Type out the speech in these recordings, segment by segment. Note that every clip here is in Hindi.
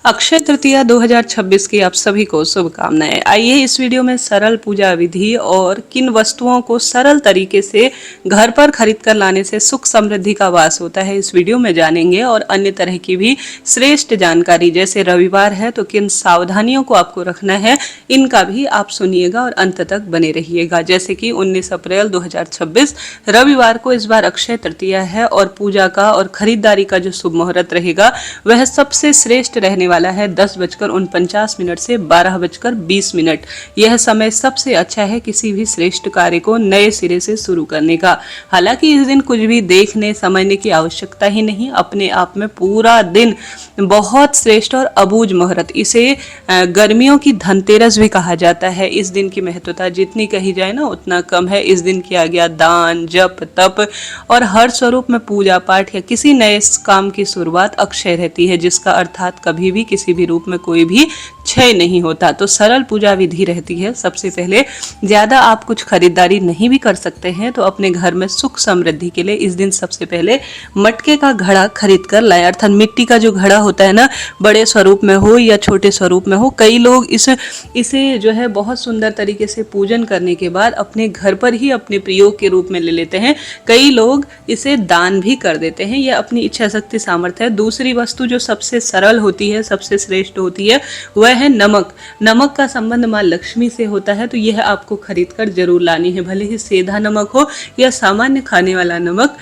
अक्षय तृतीया 2026 की आप सभी को शुभकामनाएं। आइए इस वीडियो में सरल पूजा विधि और किन वस्तुओं को सरल तरीके से घर पर खरीद कर लाने से सुख समृद्धि का वास होता है, इस वीडियो में जानेंगे। और अन्य तरह की भी श्रेष्ठ जानकारी, जैसे रविवार है तो किन सावधानियों को आपको रखना है, इनका भी आप सुनिएगा और अंत तक बने रहिएगा। जैसे कि 19 अप्रैल 2026 रविवार को इस बार अक्षय तृतीया है और पूजा का और खरीदारी का जो शुभ मुहूर्त रहेगा वह सबसे श्रेष्ठ रहने वाला है 10:49 से 12:20। यह समय सबसे अच्छा है किसी भी श्रेष्ठ कार्य को नए सिरे से शुरू करने का। हालांकि इस दिन कुछ भी देखने समझने की आवश्यकता ही नहीं, अपने आप में पूरा दिन बहुत श्रेष्ठ और अबूझ मुहूर्त, इसे गर्मियों की धनतेरस भी कहा जाता है। इस दिन की महत्वता जितनी कही जाए ना उतना कम है। इस दिन किया गया दान, जप, तप और हर स्वरूप में पूजा पाठ या किसी नए काम की शुरुआत अक्षय रहती है, जिसका अर्थात कभी भी किसी भी रूप में कोई भी क्षय नहीं होता। तो सरल पूजा विधि रहती है। सबसे पहले ज्यादा आप कुछ खरीदारी नहीं भी कर सकते हैं तो अपने घर में सुख समृद्धि के लिए इस दिन सबसे पहले मटके का घड़ा खरीद कर लाएं। अर्थात मिट्टी का जो घड़ा होता है ना, बड़े स्वरूप में हो या छोटे स्वरूप में हो, कई लोग इसे जो है बहुत सुंदर तरीके से पूजन करने के बाद अपने घर पर ही अपने प्रयोग के रूप में ले लेते हैं। कई लोग इसे दान भी कर देते हैं, यह अपनी इच्छा शक्ति सामर्थ्य है। दूसरी वस्तु जो सबसे सरल होती है, सबसे श्रेष्ठ होती है, वह है नमक। नमक का संबंध माँ लक्ष्मी से होता है, तो यह आपको खरीद कर जरूर लानी है। भले ही सेधा नमक हो या सामान्य खाने वाला नमक,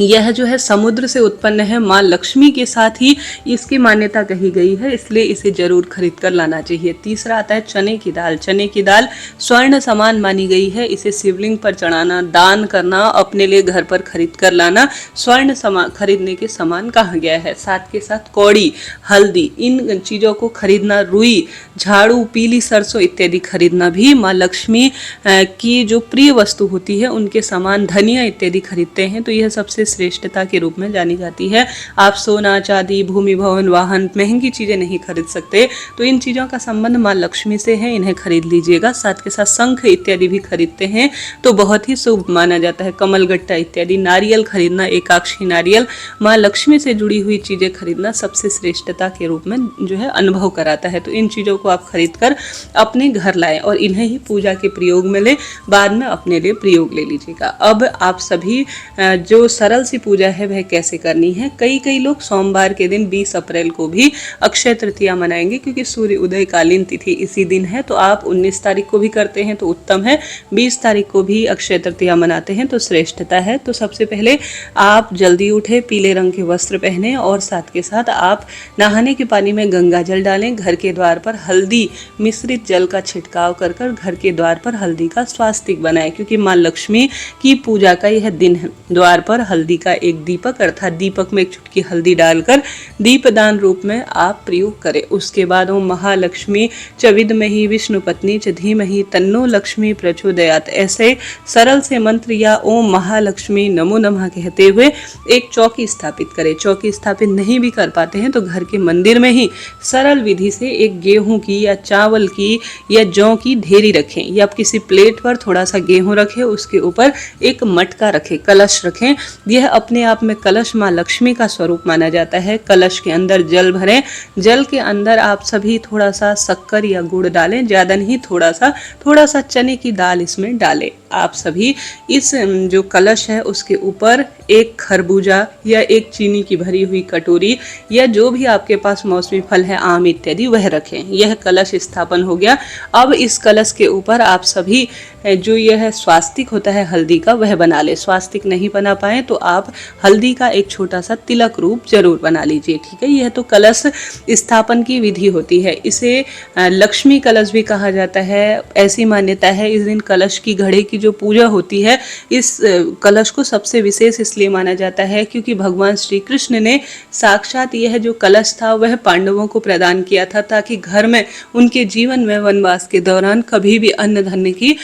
यह जो है समुद्र से उत्पन्न है, माँ लक्ष्मी के साथ ही इसकी मान्यता कही गई है, इसलिए इसे जरूर खरीद कर लाना चाहिए। तीसरा आता है चने की दाल। चने की दाल स्वर्ण समान मानी गई है, इसे शिवलिंग पर चढ़ाना, दान करना, अपने लिए घर पर खरीद कर लाना स्वर्ण समान खरीदने के समान कहा गया है। साथ के साथ कौड़ी, हल्दी, इन चीज़ों को खरीदना, रुई, झाड़ू, पीली सरसों इत्यादि खरीदना भी माँ लक्ष्मी की जो प्रिय वस्तु होती है उनके समान, धनिया इत्यादि खरीदते हैं तो यह सबसे श्रेष्ठता के रूप में जानी जाती है। आप सोना, चांदी, भूमि, भवन, वाहन, महंगी चीजें नहीं खरीद सकते, तो इन चीजों का संबंध माँ लक्ष्मी से है, इन्हें खरीद लीजिएगा। साथ के साथ शंख इत्यादि भी खरीदते हैं तो बहुत ही शुभ माना जाता है। कमलगट्टा इत्यादि, नारियल खरीदना, एकाक्षी नारियल, माँ लक्ष्मी से जुड़ी हुई चीजें खरीदना सबसे श्रेष्ठता के रूप में जो है अनुभव कराता है। तो इन चीजों को आप खरीद कर अपने घर लाएं और इन्हें ही पूजा के प्रयोग में ले, बाद में अपने लिए प्रयोग ले लीजिएगा। अब आप सभी जो सरल सी पूजा है वह कैसे करनी है। कई लोग सोमवार के दिन 20 अप्रैल को भी अक्षय तृतीया मनाएंगे, क्योंकि सूर्य उदय कालीन तिथि इसी दिन है। तो आप 19 तारीख को भी करते हैं तो उत्तम है, 20 तारीख को भी अक्षय तृतीया मनाते हैं तो श्रेष्ठता है। तो सबसे पहले आप जल्दी उठे, पीले रंग के वस्त्र पहने और साथ के साथ आप नहाने के पानी में गंगा जल डालें। घर के द्वार पर हल्दी मिश्रित जल का छिड़काव कर घर के द्वार पर हल्दी का स्वास्तिक बनाएं, क्योंकि माँ लक्ष्मी की पूजा का यह दिन है। द्वार पर हल्दी का एक दीपक, अर्थात दीपक में एक चुटकी हल्दी डालकर दीपदान रूप में आप प्रयोग करें। उसके बाद ओम महालक्ष्मी च विद्महि विष्णु पत्नी च धीमहि तन्नो लक्ष्मी प्रचोदयात, ऐसे सरल से मंत्र या ओम महालक्ष्मी नमो नमः कहते हुए एक चौकी स्थापित करें। चौकी स्थापित नहीं भी कर पाते हैं तो घर के मंदिर में ही सरल विधि से एक गेहूं की या चावल की या जौ की ढेरी रखें, या आप किसी प्लेट पर थोड़ा सा गेहूं रखें, उसके ऊपर एक मटका रखें, कलश रखें। यह अपने आप में कलश माँ लक्ष्मी का स्वरूप माना जाता है। कलश के अंदर जल भरें, जल के अंदर आप सभी थोड़ा सा शक्कर या गुड़ डालें, ज्यादा नहीं, थोड़ा सा चने की दाल इसमें डालें। आप सभी इस जो कलश है उसके ऊपर एक खरबूजा या एक चीनी की भरी हुई कटोरी या जो भी आपके पास मौसमी फल है, आम इत्यादि, वह रखें। यह कलश स्थापन हो गया। अब इस कलश के ऊपर आप सभी जो यह स्वास्तिक होता है हल्दी का, वह बना ले। स्वास्तिक नहीं बना पाए तो आप हल्दी का एक छोटा सा तिलक रूप जरूर बना लीजिए, ठीक है। यह तो कलश स्थापन की विधि होती है। इसे लक्ष्मी कलश भी कहा जाता है। ऐसी मान्यता है इस दिन कलश की घड़े की जो पूजा होती है, इस कलश को सबसे विशेष इसलिए माना जाता है क्योंकि भगवान श्री कृष्ण ने साक्षात यह जो कलश था वह पांडवों को प्रदान किया था, ताकि घर में उनके जीवन में वनवास के दौरान कभी भी अन्न धन की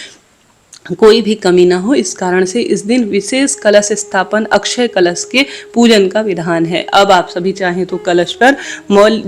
कोई भी कमी ना हो, इस कारण से इस दिन विशेष कलश स्थापन अक्षय कलश के पूजन का विधान है। अब आप सभी चाहें तो कलश पर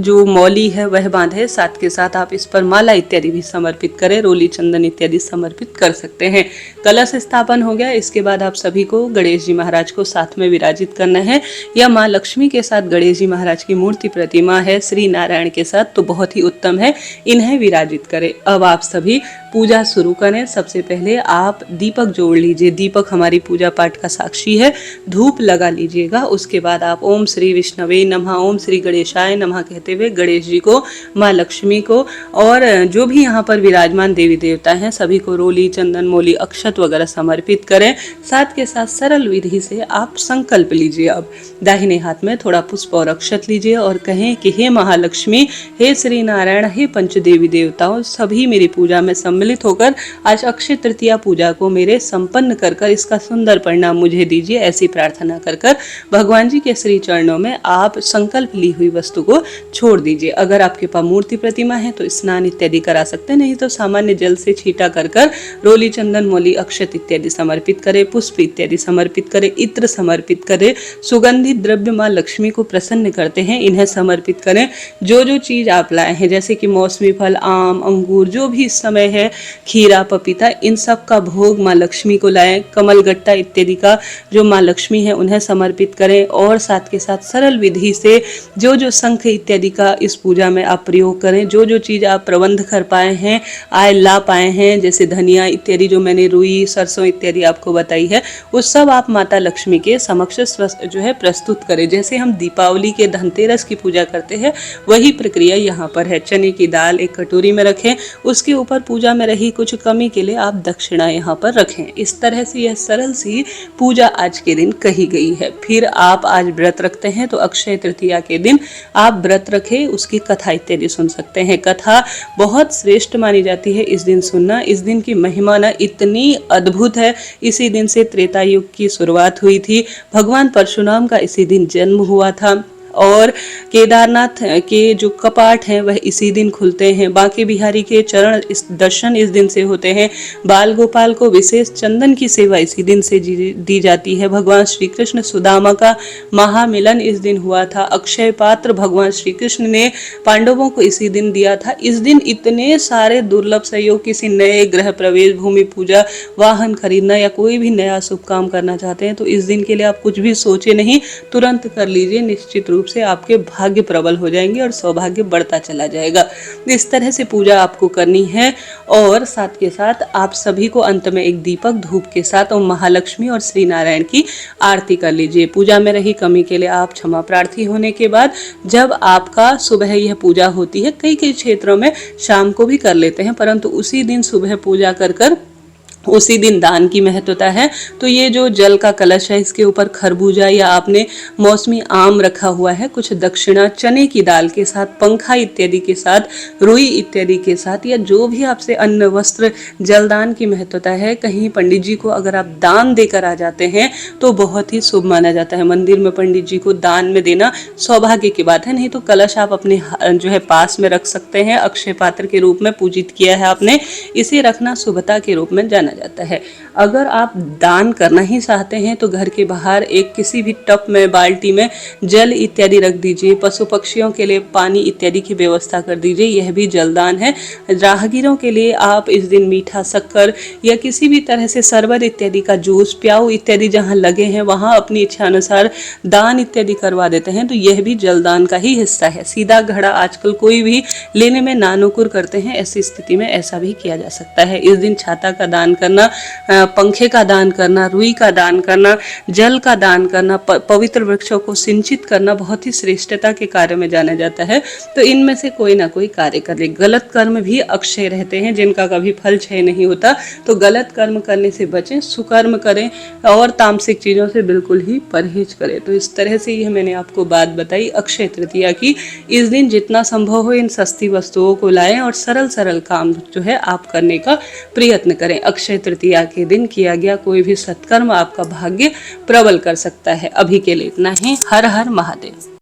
जो मौली है वह बांधे, साथ के साथ आप इस पर माला इत्यादि भी समर्पित करें, रोली चंदन इत्यादि समर्पित कर सकते हैं। कलश स्थापन हो गया, इसके बाद आप सभी को गणेश जी महाराज को साथ में विराजित करना है, या माँ लक्ष्मी के साथ गणेश जी महाराज की मूर्ति प्रतिमा है श्री नारायण के साथ तो बहुत ही उत्तम है, इन्हें विराजित करें। अब आप सभी पूजा शुरू करें। सबसे पहले आप दीपक जोड़ लीजिए, दीपक हमारी पूजा पाठ का साक्षी है, धूप लगा लीजिएगा। उसके बाद आप ओम श्री विष्णवे नमः, ओम श्री गणेशाय नमः कहते हुए गणेश जी को, माँ लक्ष्मी को और जो भी यहाँ पर विराजमान देवी देवता हैं सभी को रोली चंदन मोली अक्षत वगैरह समर्पित करें। साथ के साथ सरल विधि से आप संकल्प लीजिए। अब दाहिने हाथ में थोड़ा पुष्प और अक्षत लीजिए और कहें कि हे महालक्ष्मी, हे श्री नारायण, हे पंच देवी देवताओं, सभी मेरी पूजा में सम्मिलित होकर आज अक्षय तृतीया पूजा को मेरे संपन्न कर इसका सुंदर परिणाम मुझे दीजिए। ऐसी प्रार्थना कर भगवान जी के श्री चरणों में आप संकल्प ली हुई वस्तु को छोड़ दीजिए। अगर आपके पास मूर्ति प्रतिमा है तो स्नान इत्यादि करा सकते हैं, नहीं तो सामान्य जल से छींटा कर रोली चंदन मोली अक्षत इत्यादि समर्पित करें, पुष्प इत्यादि समर्पित करें, इत्र समर्पित करें, सुगंधित द्रव्य माँ लक्ष्मी को प्रसन्न करते हैं इन्हें समर्पित करें। जो जो चीज आप लाए हैं जैसे कि मौसमी फल, आम, अंगूर, जो भी इस समय है, खीरा, पपीता, इन सब का भोग माँ लक्ष्मी को लाएं। कमल गट्टा इत्यादि का जो माँ लक्ष्मी है उन्हें समर्पित करें और साथ के साथ सरल विधि से जो जो शंख इत्यादि का इस पूजा में आप प्रयोग करें। जो जो चीज आप प्रबंध कर पाए हैं, आय ला पाए हैं, जैसे धनिया इत्यादि जो मैंने रुई सरसों इत्यादि आपको बताई है, वो सब आप माता लक्ष्मी के समक्ष जो है प्रस्तुत करें। जैसे हम दीपावली के धनतेरस की पूजा करते हैं वही प्रक्रिया यहाँ पर है। चने की दाल एक कटोरी में रखें, उसके ऊपर पूजा में रही कुछ कमी के लिए आप दक्षिणा यहाँ पर रखें। इस तरह से यह सरल सी पूजा आज के दिन कही गई है। फिर आप आज व्रत रखते हैं तो अक्षय तृतीया के दिन आप व्रत रखें, उसकी कथा इत्यादि सुन सकते हैं। कथा बहुत श्रेष्ठ मानी जाती है इस दिन सुनना। इस दिन की महिमा ना इतनी अद्भुत है। इसी दिन से त्रेता युग की शुरुआत हुई थी, भगवान परशुराम का इसी दिन जन्म हुआ था और केदारनाथ के जो कपाट हैं वह इसी दिन खुलते हैं। बांके बिहारी के चरण दर्शन इस दिन से होते हैं। बाल गोपाल को विशेष चंदन की सेवा इसी दिन से दी जाती है। भगवान श्री कृष्ण सुदामा का महामिलन इस दिन हुआ था। अक्षय पात्र भगवान श्री कृष्ण ने पांडवों को इसी दिन दिया था। इस दिन इतने सारे दुर्लभ सहयोग, किसी नए ग्रह प्रवेश, भूमि पूजा, वाहन खरीदना या कोई भी नया शुभ काम करना चाहते हैं तो इस दिन के लिए आप कुछ भी सोचे नहीं, तुरंत कर लीजिए। निश्चित रूप से आपके भाग्य प्रबल हो जाएंगे और सौभाग्य बढ़ता चला जाएगा। इस तरह से पूजा आपको करनी है और साथ के साथ आप सभी को अंत में एक दीपक धूप के साथ ओम महालक्ष्मी और श्री नारायण की आरती कर लीजिए। पूजा में रही कमी के लिए आप क्षमा प्रार्थी होने के बाद जब आपका सुबह यह पूजा होती है, कई कई क्षेत्रों में शाम को भी कर लेते हैं, परंतु उसी दिन सुबह पूजा कर उसी दिन दान की महत्वता है। तो ये जो जल का कलश है इसके ऊपर खरबूजा या आपने मौसमी आम रखा हुआ है, कुछ दक्षिणा चने की दाल के साथ, पंखा इत्यादि के साथ, रुई इत्यादि के साथ, या जो भी आपसे अन्न वस्त्र जलदान की महत्वता है, कहीं पंडित जी को अगर आप दान देकर आ जाते हैं तो बहुत ही शुभ माना जाता है। मंदिर में पंडित जी को दान में देना सौभाग्य की बात है। नहीं तो कलश आप अपने जो है पास में रख सकते हैं। अक्षय पात्र के रूप में पूजित किया है आपने, इसे रखना शुभता के रूप में जाना जाता है। अगर आप दान करना ही चाहते हैं तो घर के बाहर एक किसी भी टब में, बाल्टी में जल इत्यादि रख दीजिए। पशु पक्षियों के लिए पानी इत्यादि की व्यवस्था कर दीजिए, यह भी जलदान है। राहगीरों के लिए आप इस दिन मीठा, शक्कर या किसी भी तरह से शरबत इत्यादि का जूस, प्याऊ इत्यादि जहाँ लगे हैं वहाँ अपनी इच्छा अनुसार दान इत्यादि करवा देते हैं, तो यह भी जलदान का ही हिस्सा है। सीधा घड़ा आजकल कोई भी लेने में नानुकुर करते हैं, ऐसी स्थिति में ऐसा भी किया जा सकता है। इस दिन छाता का दान करना, पंखे का दान करना, रुई का दान करना, जल का दान करना, पवित्र वृक्षों को सिंचित करना बहुत ही श्रेष्ठता के कार्य में जाना जाता है। तो इनमें से कोई ना कोई कार्य कर ले। गलत कर्म भी अक्षय रहते हैं, जिनका कभी फल क्षय नहीं होता, तो गलत कर्म करने से बचें, सुकर्म करें और तामसिक चीजों से बिल्कुल ही परहेज करें। तो इस तरह से यह मैंने आपको बात बताई अक्षय तृतीया की। इस दिन जितना संभव हो इन सस्ती वस्तुओं को लाएं और सरल सरल काम जो है आप करने का प्रयत्न करें। अक्षय तृतीया के दिन किया गया कोई भी सत्कर्म आपका भाग्य प्रबल कर सकता है। अभी के लिए इतना ही। हर हर महादेव।